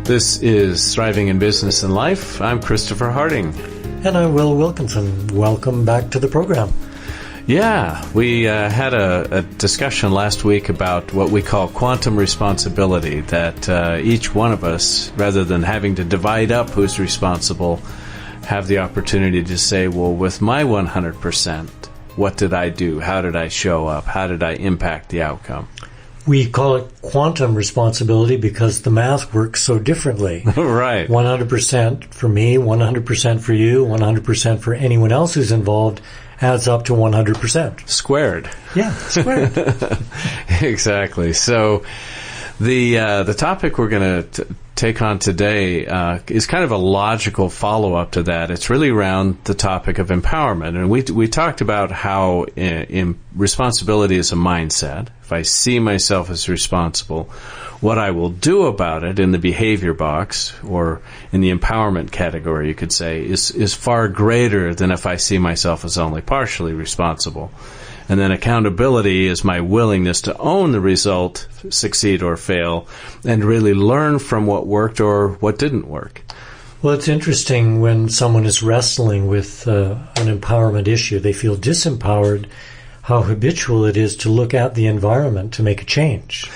This is Thriving in Business and Life. I'm Christopher Harding. And I'm Will Wilkinson. Welcome back to the program. Yeah, we had a discussion last week about what we call quantum responsibility, that each one of us, rather than having to divide up who's responsible, have the opportunity to say, well, with my 100%, what did I do? How did I show up? How did I impact the outcome? We call it quantum responsibility because the math works so differently. Right. 100% for me, 100% for you, 100% for anyone else who's involved adds up to 100%. Squared. Yeah, squared. Exactly. So the topic we're going to take on today is kind of a logical follow-up to that. It's really around the topic of empowerment. And we talked about how responsibility is a mindset. If I see myself as responsible, what I will do about it in the behavior box, or in the empowerment category, you could say, is far greater than if I see myself as only partially responsible. And then accountability is my willingness to own the result, succeed or fail, and really learn from what worked or what didn't work. Well, it's interesting when someone is wrestling with an empowerment issue, they feel disempowered, how habitual it is to look at the environment to make a change.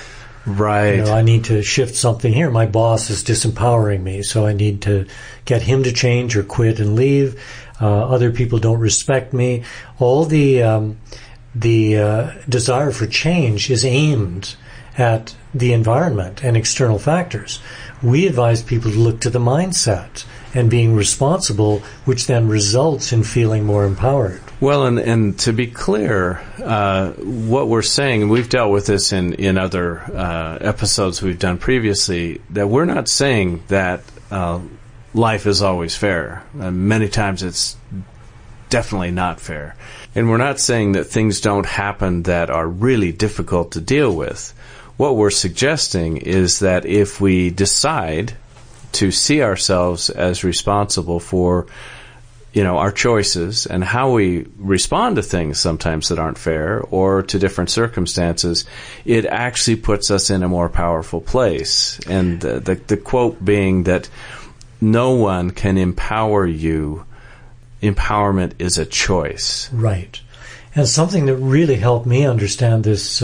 Right. I need to shift something here. My boss is disempowering me, so I need to get him to change or quit and leave. Other people don't respect me. All the desire for change is aimed at the environment and external factors. We advise people to look to the mindset and being responsible, which then results in feeling more empowered. Well, and to be clear, what we're saying, and we've dealt with this in other episodes we've done previously, that we're not saying that life is always fair. Many times it's definitely not fair. And we're not saying that things don't happen that are really difficult to deal with. What we're suggesting is that if we decide to see ourselves as responsible for, our choices and how we respond to things sometimes that aren't fair or to different circumstances, it actually puts us in a more powerful place. And the quote being that no one can empower you. Empowerment is a choice. Right. And something that really helped me understand this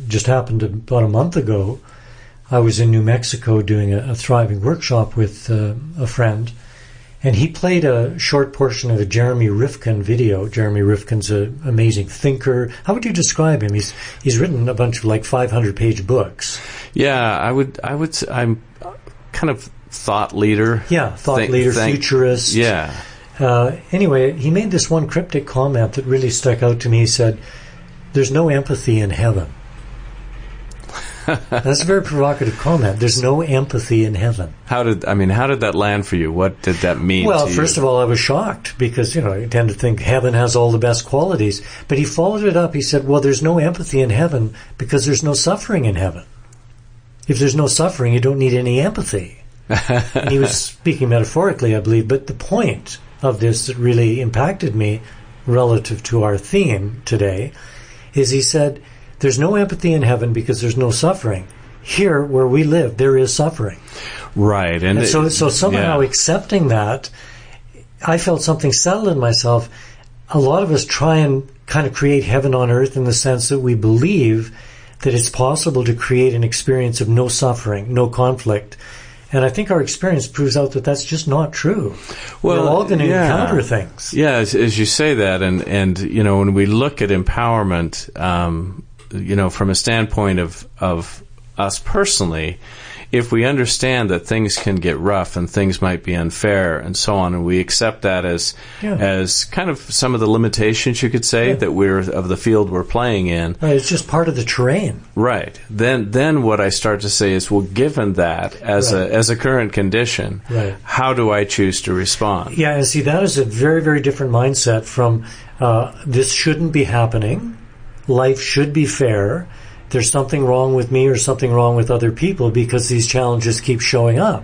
just happened about a month ago. I was in New Mexico doing a thriving workshop with a friend, and he played a short portion of a Jeremy Rifkin video. Jeremy Rifkin's an amazing thinker. How would you describe him? He's written a bunch of 500-page books. Yeah, I'm kind of thought leader. Yeah, thought leader, futurist. Yeah. Anyway, he made this one cryptic comment that really stuck out to me. He said, "There's no empathy in heaven." That's a very provocative comment. There's no empathy in heaven. How did that land for you? What did that mean to you? Well, first of all, I was shocked because, I tend to think heaven has all the best qualities. But he followed it up. He said, well, there's no empathy in heaven because there's no suffering in heaven. If there's no suffering, you don't need any empathy. And he was speaking metaphorically, I believe. But the point of this that really impacted me relative to our theme today is he said, there's no empathy in heaven because there's no suffering. Here, where we live, there is suffering. Right. And so somehow accepting that, I felt something settle in myself. A lot of us try and kind of create heaven on earth in the sense that we believe that it's possible to create an experience of no suffering, no conflict. And I think our experience proves out that that's just not true. Well, we're all going to encounter things. Yeah, as you say that, and when we look at empowerment, from a standpoint of us personally, if we understand that things can get rough and things might be unfair and so on, and we accept that as kind of some of the limitations, you could say, that we're of the field we're playing in. Right, it's just part of the terrain. Right. Then what I start to say is, well, given that as a current condition, how do I choose to respond? Yeah, and see, that is a very, very different mindset from this shouldn't be happening, life should be fair, there's something wrong with me or something wrong with other people because these challenges keep showing up.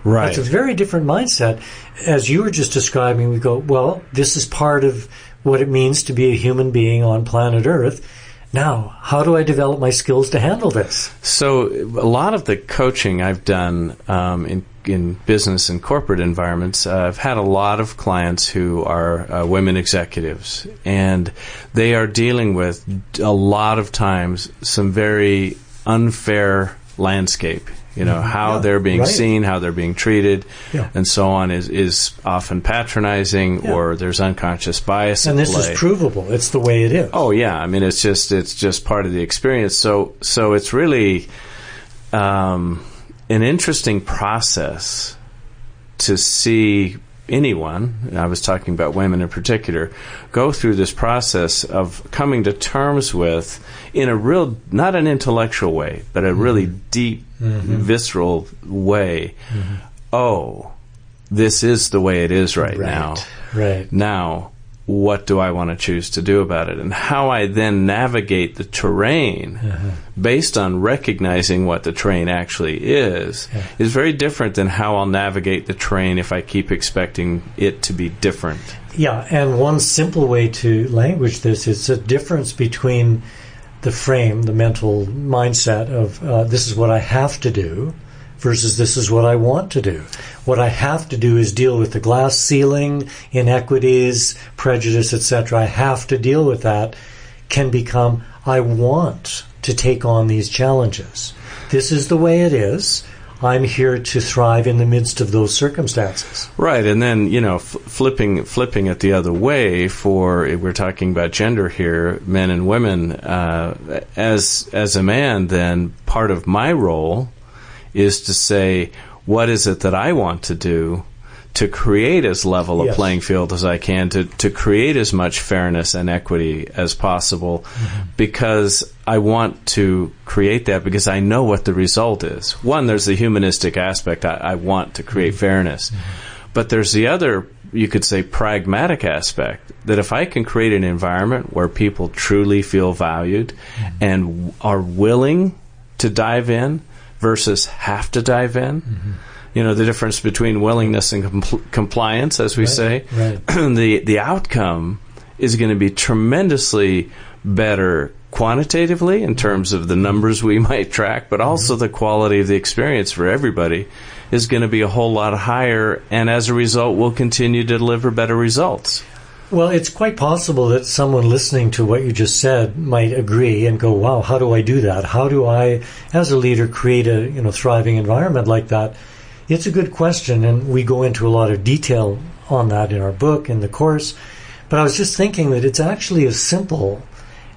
Right. That's a very different mindset. As you were just describing, we go, well, this is part of what it means to be a human being on planet Earth. Now, how do I develop my skills to handle this? So a lot of the coaching I've done in in business and corporate environments, I've had a lot of clients who are women executives, and they are dealing with a lot of times some very unfair landscape. How they're being seen, how they're being treated, and so on is often patronizing, or there's unconscious bias and at this play. is provable. It's the way it is. Oh yeah, I mean it's just part of the experience. So it's really an interesting process to see anyone, and I was talking about women in particular, go through this process of coming to terms with, in a real, not an intellectual way, but a really deep, visceral way. Oh, this is the way it is right now. Right. Now, what do I want to choose to do about it? And how I then navigate the terrain based on recognizing what the terrain actually is very different than how I'll navigate the terrain if I keep expecting it to be different. Yeah, and one simple way to language this is a difference between the frame, the mental mindset of this is what I have to do versus this is what I want to do. What I have to do is deal with the glass ceiling, inequities, prejudice, etc. I have to deal with that can become I want to take on these challenges. This is the way it is. I'm here to thrive in the midst of those circumstances. Right, and then, flipping it the other way we're talking about gender here, men and women, as a man, then part of my role is to say, what is it that I want to do to create as level a playing field as I can, to create as much fairness and equity as possible, because I want to create that because I know what the result is. One, there's the humanistic aspect. I want to create fairness. But there's the other, you could say, pragmatic aspect, that if I can create an environment where people truly feel valued and are willing to dive in versus have to dive in, the difference between willingness and compliance, as we say, the outcome is going to be tremendously better quantitatively in terms of the numbers we might track, but also the quality of the experience for everybody is going to be a whole lot higher, and as a result, we'll continue to deliver better results. Well, it's quite possible that someone listening to what you just said might agree and go, wow, how do I do that? How do I, as a leader, create a thriving environment like that? It's a good question, and we go into a lot of detail on that in our book, in the course. But I was just thinking that it's actually as simple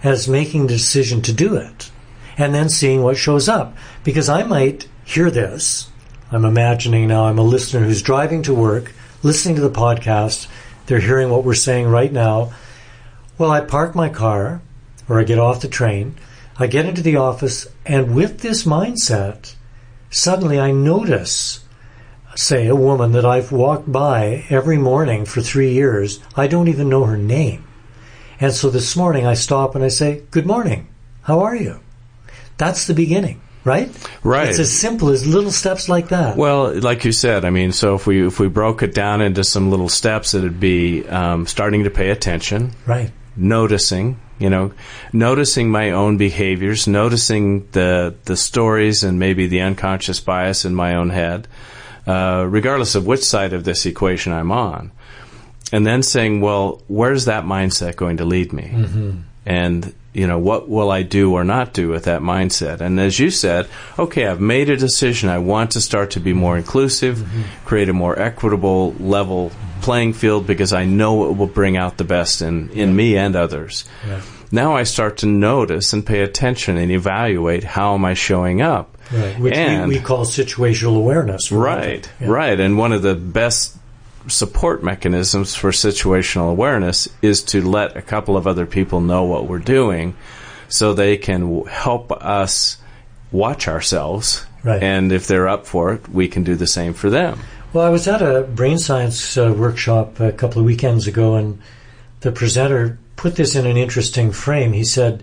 as making the decision to do it and then seeing what shows up. Because I might hear this. I'm imagining now I'm a listener who's driving to work, listening to the podcast. They're hearing what we're saying right now. Well, I park my car, or I get off the train, I get into the office, and with this mindset, suddenly I notice, say, a woman that I've walked by every morning for 3 years. I don't even know her name. And so this morning I stop and I say, good morning, how are you? That's the beginning. Right? Right. It's as simple as little steps like that. Well, like you said, I mean, so if we broke it down into some little steps, it'd be starting to pay attention. Right. Noticing my own behaviors, noticing the stories and maybe the unconscious bias in my own head, regardless of which side of this equation I'm on. And then saying, well, where's that mindset going to lead me? And what will I do or not do with that mindset? And as you said, okay, I've made a decision. I want to start to be more inclusive, create a more equitable, level playing field because I know it will bring out the best in me and others. Yeah. Now I start to notice and pay attention and evaluate how am I showing up. Right. Which we call situational awareness. Right, right. And one of the best support mechanisms for situational awareness is to let a couple of other people know what we're doing so they can help us watch ourselves. Right. And if they're up for it, we can do the same for them. Well, I was at a brain science workshop a couple of weekends ago, and the presenter put this in an interesting frame. He said,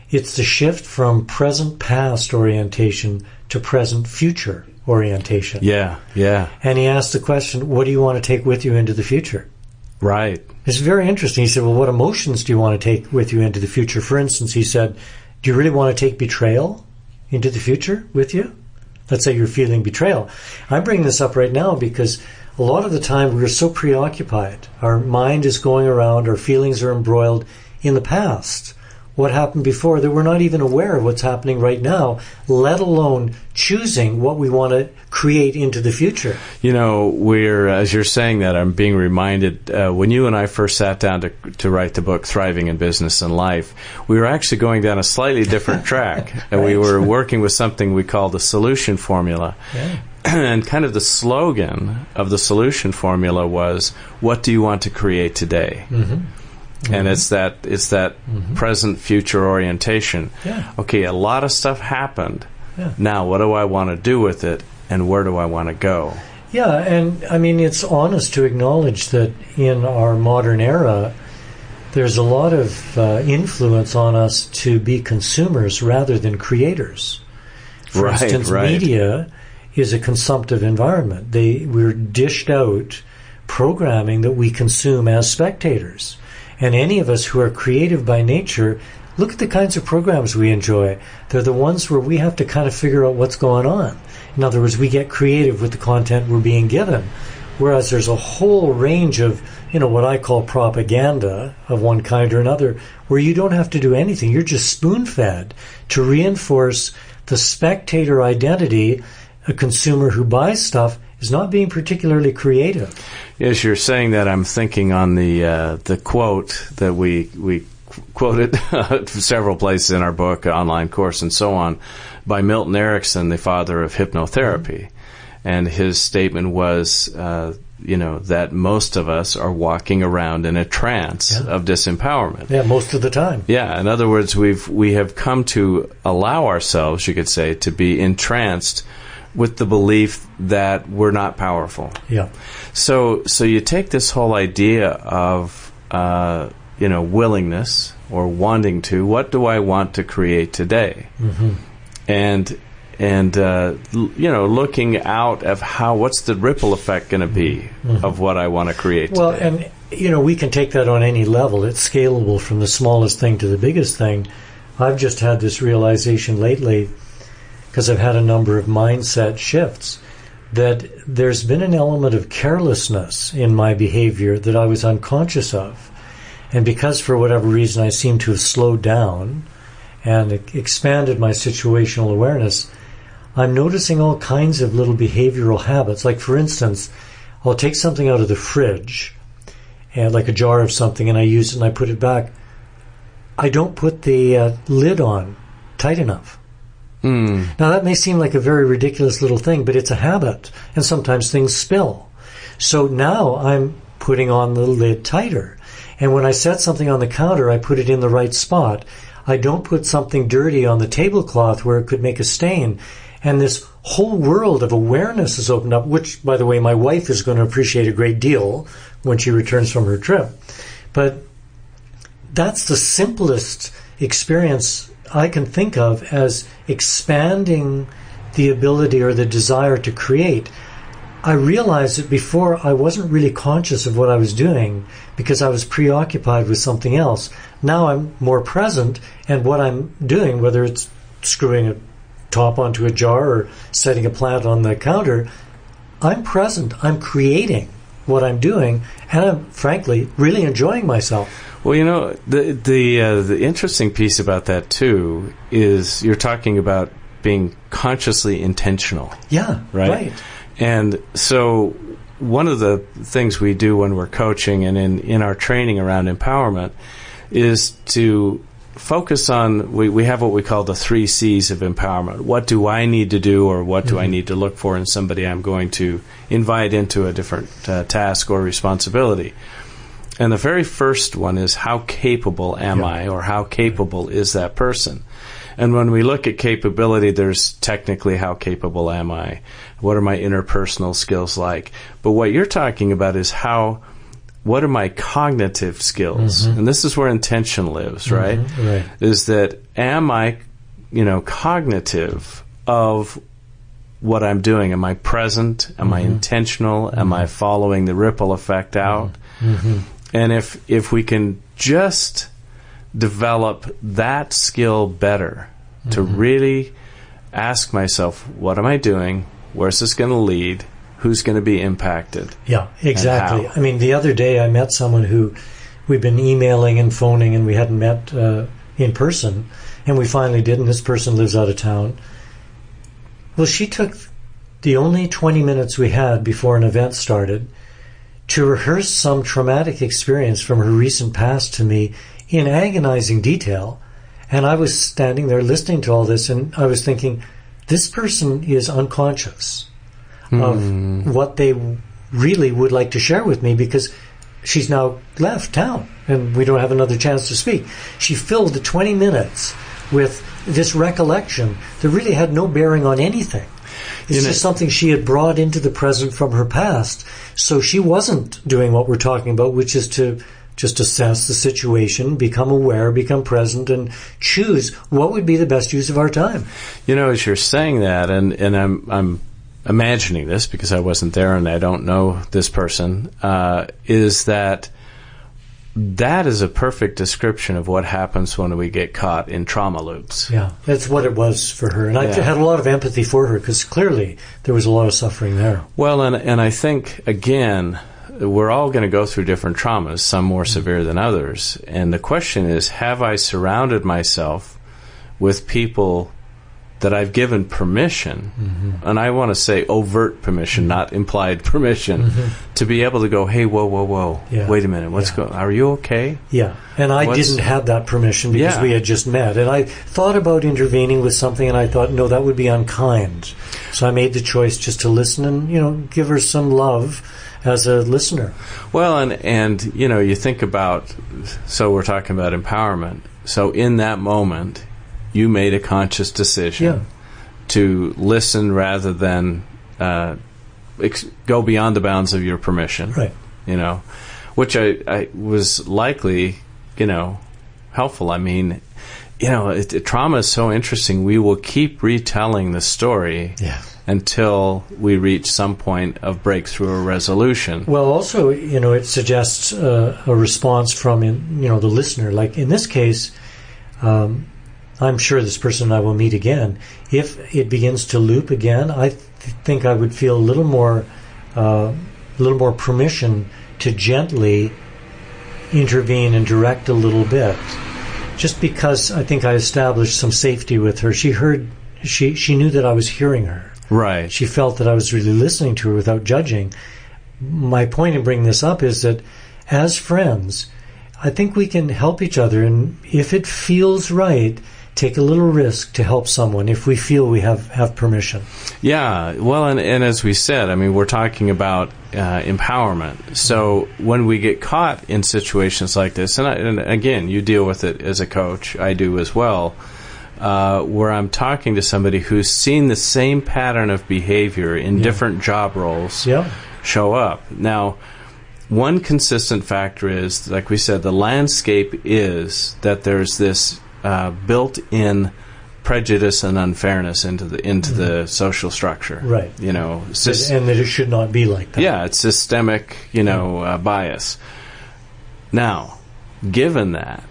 it's the shift from present-past orientation to present-future orientation. Yeah, yeah. And he asked the question, what do you want to take with you into the future? Right. It's very interesting. He said, well, what emotions do you want to take with you into the future? For instance, he said, do you really want to take betrayal into the future with you? Let's say you're feeling betrayal. I'm bringing this up right now because a lot of the time we're so preoccupied. Our mind is going around, our feelings are embroiled in the past. What happened before, that we're not even aware of what's happening right now, let alone choosing what we want to create into the future. You know, as you're saying that, I'm being reminded, when you and I first sat down to write the book, Thriving in Business and Life, we were actually going down a slightly different track. Right. And we were working with something we call the solution formula. Yeah. And kind of the slogan of the solution formula was, what do you want to create today? Mm-hmm. And it's that present future orientation. Yeah. Okay, a lot of stuff happened. Yeah. Now, what do I want to do with it, and where do I want to go? Yeah, and I mean, it's honest to acknowledge that in our modern era, there's a lot of influence on us to be consumers rather than creators. For instance, media is a consumptive environment. We're dished out programming that we consume as spectators. And any of us who are creative by nature, look at the kinds of programs we enjoy. They're the ones where we have to kind of figure out what's going on. In other words, we get creative with the content we're being given. Whereas there's a whole range of, what I call propaganda of one kind or another, where you don't have to do anything. You're just spoon-fed to reinforce the spectator identity. A consumer who buys stuff is not being particularly creative. As you're saying that, I'm thinking on the quote that we quoted several places in our book, online course, and so on, by Milton Erickson, the father of hypnotherapy. And his statement was, that most of us are walking around in a trance of disempowerment. Yeah, most of the time. Yeah, in other words, we have come to allow ourselves, you could say, to be entranced with the belief that we're not powerful. Yeah. So you take this whole idea of willingness or wanting to. What do I want to create today? Mm-hmm. And looking out of what's the ripple effect going to be of what I want to create today. Well, and we can take that on any level. It's scalable from the smallest thing to the biggest thing. I've just had this realization lately, because I've had a number of mindset shifts, that there's been an element of carelessness in my behavior that I was unconscious of. And because for whatever reason I seem to have slowed down and expanded my situational awareness, I'm noticing all kinds of little behavioral habits. Like, for instance, I'll take something out of the fridge, and like a jar of something, and I use it and I put it back. I don't put the lid on tight enough. Now, that may seem like a very ridiculous little thing, but it's a habit, and sometimes things spill. So now I'm putting on the lid tighter. And when I set something on the counter, I put it in the right spot. I don't put something dirty on the tablecloth where it could make a stain. And this whole world of awareness has opened up, which, by the way, my wife is going to appreciate a great deal when she returns from her trip. But that's the simplest experience I can think of as expanding the ability or the desire to create. I realized that before I wasn't really conscious of what I was doing because I was preoccupied with something else. Now I'm more present, and what I'm doing, whether it's screwing a top onto a jar or setting a plant on the counter, I'm present. I'm creating what I'm doing, and I'm frankly really enjoying myself. Well, the interesting piece about that too is you're talking about being consciously intentional. Yeah, right. And so one of the things we do when we're coaching and in our training around empowerment is to focus on, we have what we call the 3 C's of empowerment. What do I need to do, or what do I need to look for in somebody I'm going to invite into a different task or responsibility? And the very first one is, how capable am I, or how capable is that person? And when we look at capability, there's technically, how capable am I? What are my interpersonal skills like? But what you're talking about is what are my cognitive skills? And this is where intention lives, right? Right. Is that, am I, cognitive of what I'm doing? Am I present? Am I intentional? Am I following the ripple effect out? And if we can just develop that skill better, to really ask myself, what am I doing? Where's this going to lead? Who's going to be impacted? Yeah, exactly. I mean, the other day I met someone who we've been emailing and phoning, and we hadn't met in person, and we finally did, and this person lives out of town. Well, she took the only 20 minutes we had before an event started to rehearse some traumatic experience from her recent past to me in agonizing detail. And I was standing there listening to all this, and I was thinking, this person is unconscious of what they really would like to share with me, because she's now left town and we don't have another chance to speak. She filled the 20 minutes with this recollection that really had no bearing on anything. It's just something she had brought into the present from her past. So she wasn't doing what we're talking about, which is to just assess the situation, become aware, become present, and choose what would be the best use of our time. You know, as you're saying that, and I'm imagining this because I wasn't there and I don't know this person, is that is a perfect description of what happens when we get caught in trauma loops. Yeah, that's what it was for her. And I had a lot of empathy for her because clearly there was a lot of suffering there. Well, and I think, again, we're all going to go through different traumas, some more severe than others. And the question is, have I surrounded myself with people that I've given permission, and I want to say overt permission, not implied permission, to be able to go, hey, whoa, wait a minute, what's going on? Are you okay? Yeah, and I didn't have that permission because we had just met. And I thought about intervening with something, and I thought, no, that would be unkind. So I made the choice just to listen and, give her some love as a listener. Well, and you think about, so we're talking about empowerment. So in that moment, you made a conscious decision to listen rather than go beyond the bounds of your permission. Right. Which I was likely, helpful. I mean, trauma is so interesting. We will keep retelling the story until we reach some point of breakthrough or resolution. Well, also, it suggests a response from, the listener. Like in this case, I'm sure this person and I will meet again. If it begins to loop again, I think I would feel a little more permission to gently intervene and direct a little bit. Just because I think I established some safety with her. She knew that I was hearing her. Right. She felt that I was really listening to her without judging. My point in bringing this up is that as friends, I think we can help each other, and if it feels right, take a little risk to help someone if we feel we have permission. Yeah, well, and as we said, I mean, we're talking about empowerment. So when we get caught in situations like this, and again, you deal with it as a coach, I do as well, where I'm talking to somebody who's seen the same pattern of behavior in different job roles show up. Now, one consistent factor is, like we said, the landscape is that there's this built-in prejudice and unfairness into the social structure, right? And that it should not be like that. Yeah, it's systemic, bias. Now, given that,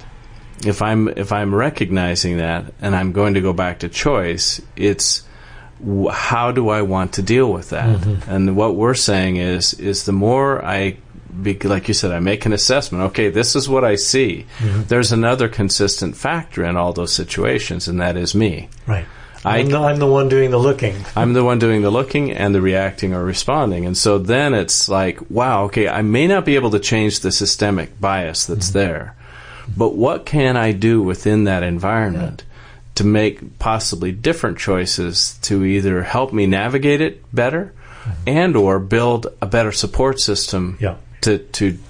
if I'm recognizing that and I'm going to go back to choice, it's how do I want to deal with that? And what we're saying is the more like you said, I make an assessment. Okay, this is what I see. There's another consistent factor in all those situations, and that is me. Right. I'm the one doing the looking. I'm the one doing the looking and the reacting or responding. And so then it's like, wow, okay, I may not be able to change the systemic bias that's there, but what can I do within that environment to make possibly different choices to either help me navigate it better and or build a better support system to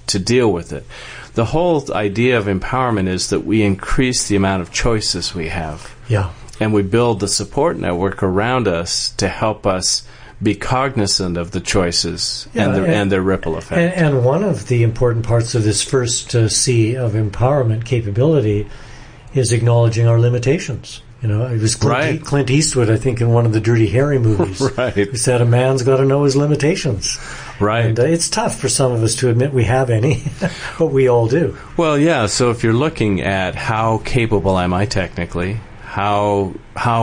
deal with it. The whole idea of empowerment is that we increase the amount of choices we have. Yeah. And we build the support network around us to help us be cognizant of the choices and their ripple effect. And one of the important parts of this first C of empowerment capability is acknowledging our limitations. It was Clint Eastwood, I think, in one of the Dirty Harry movies, who said a man's got to know his limitations. Right. And it's tough for some of us to admit we have any, but we all do. Well, yeah, so if you're looking at how capable am I technically, How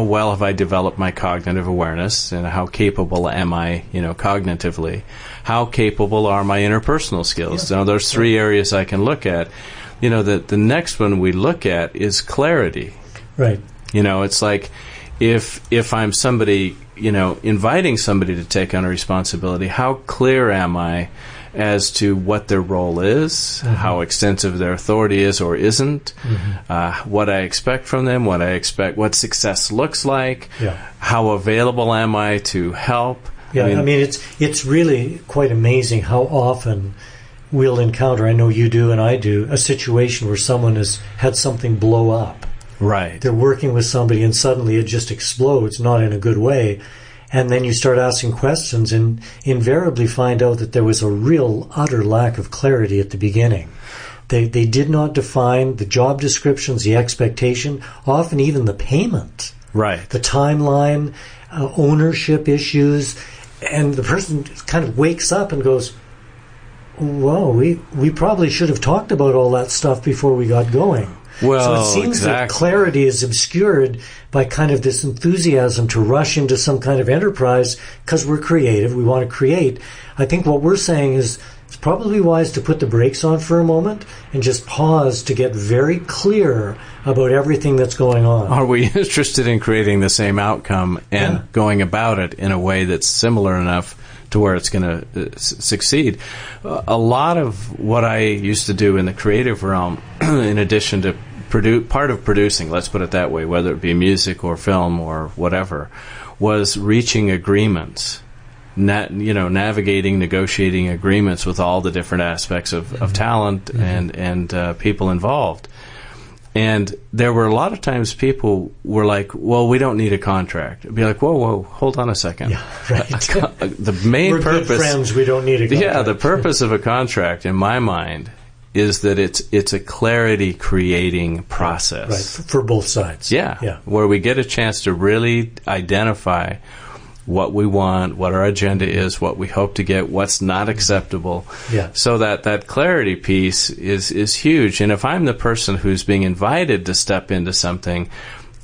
well have I developed my cognitive awareness, and how capable am I, cognitively? How capable are my interpersonal skills? So there's three areas I can look at. The next one we look at is clarity. Right. It's like if I'm somebody, inviting somebody to take on a responsibility, how clear am I as to what their role is, how extensive their authority is or isn't, what I expect from them, what success looks like, how available am I to help. Yeah, I mean it's really quite amazing how often we'll encounter, I know you do and I do, a situation where someone has had something blow up. Right. They're working with somebody and suddenly it just explodes, not in a good way. And then you start asking questions and invariably find out that there was a real utter lack of clarity at the beginning. They did not define the job descriptions, the expectation, often even the payment. Right. The timeline, ownership issues. And the person kind of wakes up and goes, whoa, we probably should have talked about all that stuff before we got going. Well, so it seems that clarity is obscured by kind of this enthusiasm to rush into some kind of enterprise because we're creative, we want to create. I think what we're saying is it's probably wise to put the brakes on for a moment and just pause to get very clear about everything that's going on. Are we interested in creating the same outcome and going about it in a way that's similar enough to where it's going to succeed? A lot of what I used to do in the creative realm, in addition to part of producing, let's put it that way, whether it be music or film or whatever, was reaching agreements, navigating, negotiating agreements with all the different aspects of talent and people involved. And there were a lot of times people were like, well, we don't need a contract. I'd be like, whoa, hold on a second. Yeah, right. The main we're purpose... good friends, we don't need a contract. Yeah, the purpose of a contract, in my mind, is that it's a clarity-creating process. Right, for both sides. Yeah, where we get a chance to really identify what we want, what our agenda is, what we hope to get, what's not acceptable. Yeah. So that clarity piece is huge. And if I'm the person who's being invited to step into something,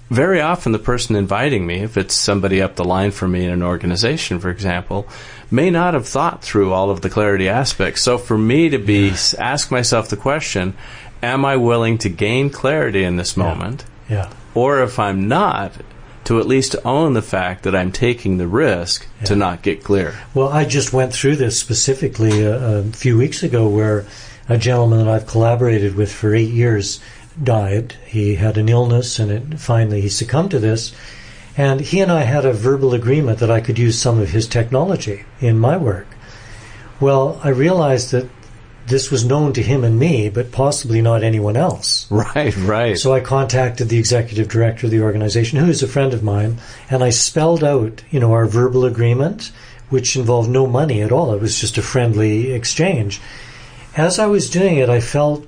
very often the person inviting me, if it's somebody up the line from me in an organization, for example, may not have thought through all of the clarity aspects. So for me to ask myself the question, am I willing to gain clarity in this moment? Yeah. Or if I'm not, to at least own the fact that I'm taking the risk to not get clear. Well, I just went through this specifically a few weeks ago where a gentleman that I've collaborated with for 8 years died. He had an illness and finally he succumbed to this. And he and I had a verbal agreement that I could use some of his technology in my work. Well, I realized that this was known to him and me, but possibly not anyone else. Right. So I contacted the executive director of the organization, who is a friend of mine, and I spelled out, our verbal agreement, which involved no money at all. It was just a friendly exchange. As I was doing it, I felt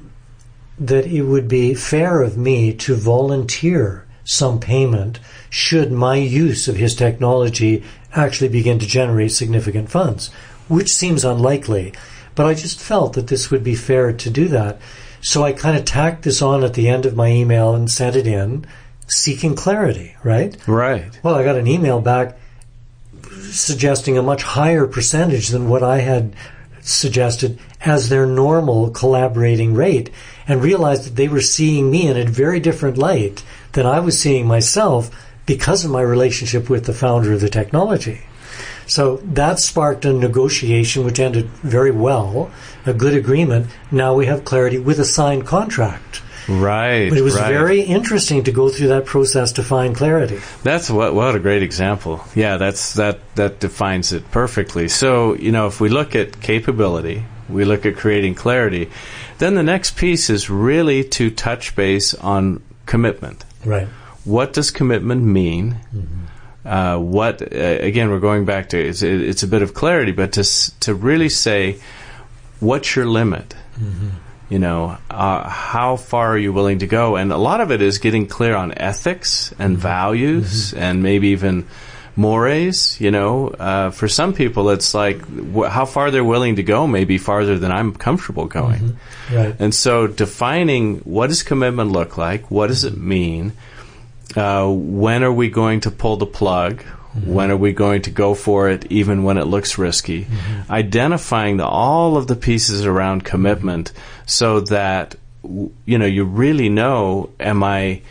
that it would be fair of me to volunteer some payment should my use of his technology actually begin to generate significant funds, which seems unlikely. But I just felt that this would be fair to do that. So I kind of tacked this on at the end of my email and sent it in, seeking clarity, right? Right. Well, I got an email back suggesting a much higher percentage than what I had suggested as their normal collaborating rate, and realized that they were seeing me in a very different light than I was seeing myself because of my relationship with the founder of the technology. So that sparked a negotiation which ended very well, a good agreement. Now we have clarity with a signed contract. Right. But it was very interesting to go through that process to find clarity. That's what a great example. Yeah, that defines it perfectly. So, if we look at capability, we look at creating clarity, then the next piece is really to touch base on commitment. Right. What does commitment mean? Again, we're going back to it's a bit of clarity, but to really say, what's your limit? How far are you willing to go? And a lot of it is getting clear on ethics and values and maybe even mores. For some people, it's like how far they're willing to go may be farther than I'm comfortable going. Right. And so defining what does commitment look like, what does it mean, When are we going to pull the plug? When are we going to go for it, even when it looks risky? Identifying all of the pieces around commitment so that, you really know, am I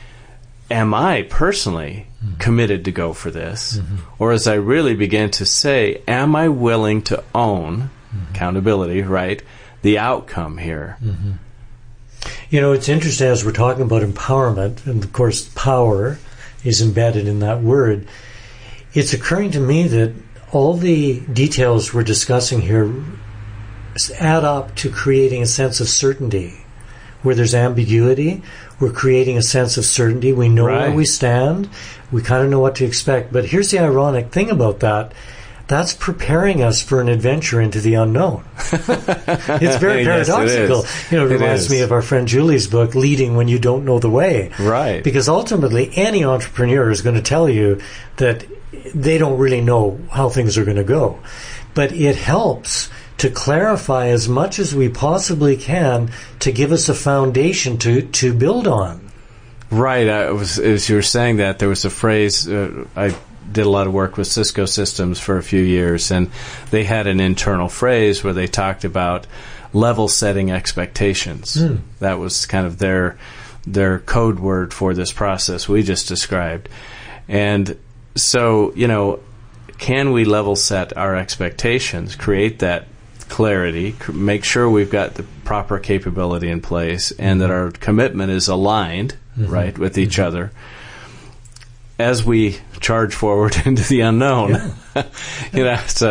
personally committed to go for this? Or as I really begin to say, am I willing to own accountability, right? The outcome here. It's interesting as we're talking about empowerment, and of course power is embedded in that word. It's occurring to me that all the details we're discussing here add up to creating a sense of certainty. Where there's ambiguity, we're creating a sense of certainty. We know where we stand. We kind of know what to expect. But here's the ironic thing about that. That's preparing us for an adventure into the unknown. It's very paradoxical. Yes, it reminds me of our friend Julie's book, Leading When You Don't Know the Way. Right. Because ultimately, any entrepreneur is going to tell you that they don't really know how things are going to go. But it helps to clarify as much as we possibly can to give us a foundation to build on. Right. As you were saying that, there was a phrase, I did a lot of work with Cisco Systems for a few years, and they had an internal phrase where they talked about level setting expectations. That was kind of their code word for this process we just described. And so, can we level set our expectations, create that clarity, make sure we've got the proper capability in place, and that our commitment is aligned, right, with each other as we charge forward into the unknown. That's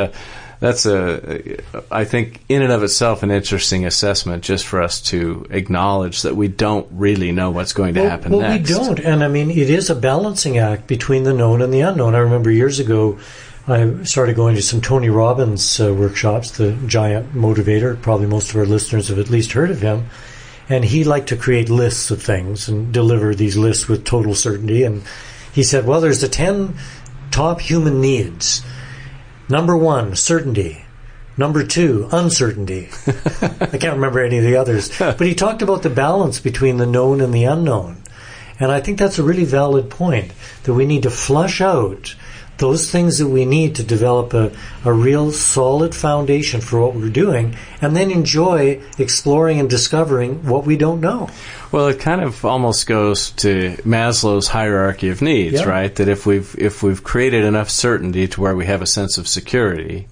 I think in and of itself an interesting assessment, just for us to acknowledge that we don't really know what's going to happen next. We don't. And it is a balancing act between the known and the unknown. I remember years ago, I started going to some Tony Robbins workshops, the giant motivator. Probably most of our listeners have at least heard of him. And he liked to create lists of things and deliver these lists with total certainty. And he said, well, there's the 10 top human needs. Number 1, certainty. Number 2, uncertainty. I can't remember any of the others. But he talked about the balance between the known and the unknown. And I think that's a really valid point, that we need to flush out those things that we need to develop a real solid foundation for what we're doing, and then enjoy exploring and discovering what we don't know. Well, it kind of almost goes to Maslow's hierarchy of needs, right? That if we've created enough certainty to where we have a sense of security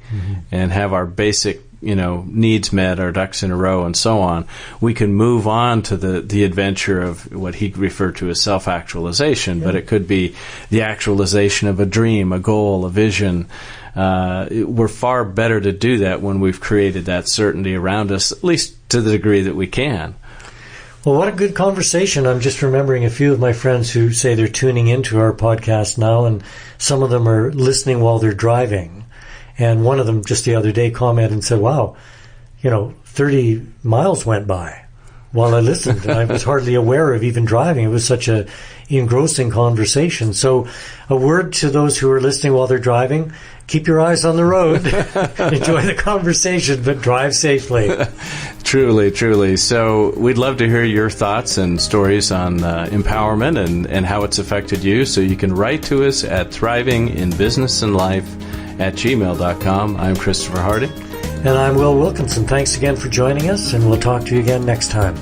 and have our basic needs met, our ducks in a row, and so on, we can move on to the adventure of what he referred to as self-actualization. But it could be the actualization of a dream, a goal, a vision. We're far better to do that when we've created that certainty around us, at least to the degree that we can. Well, what a good conversation. I'm just remembering a few of my friends who say they're tuning into our podcast now, and some of them are listening while they're driving. And one of them just the other day commented and said, wow, 30 miles went by while I listened, and I was hardly aware of even driving. It was such a engrossing conversation. So a word to those who are listening while they're driving: keep your eyes on the road, enjoy the conversation, but drive safely. Truly, truly. So we'd love to hear your thoughts and stories on empowerment and how it's affected you. So you can write to us at thrivinginbusinessandlife@gmail.com. I'm Christopher Harding. And I'm Will Wilkinson. Thanks again for joining us, and we'll talk to you again next time.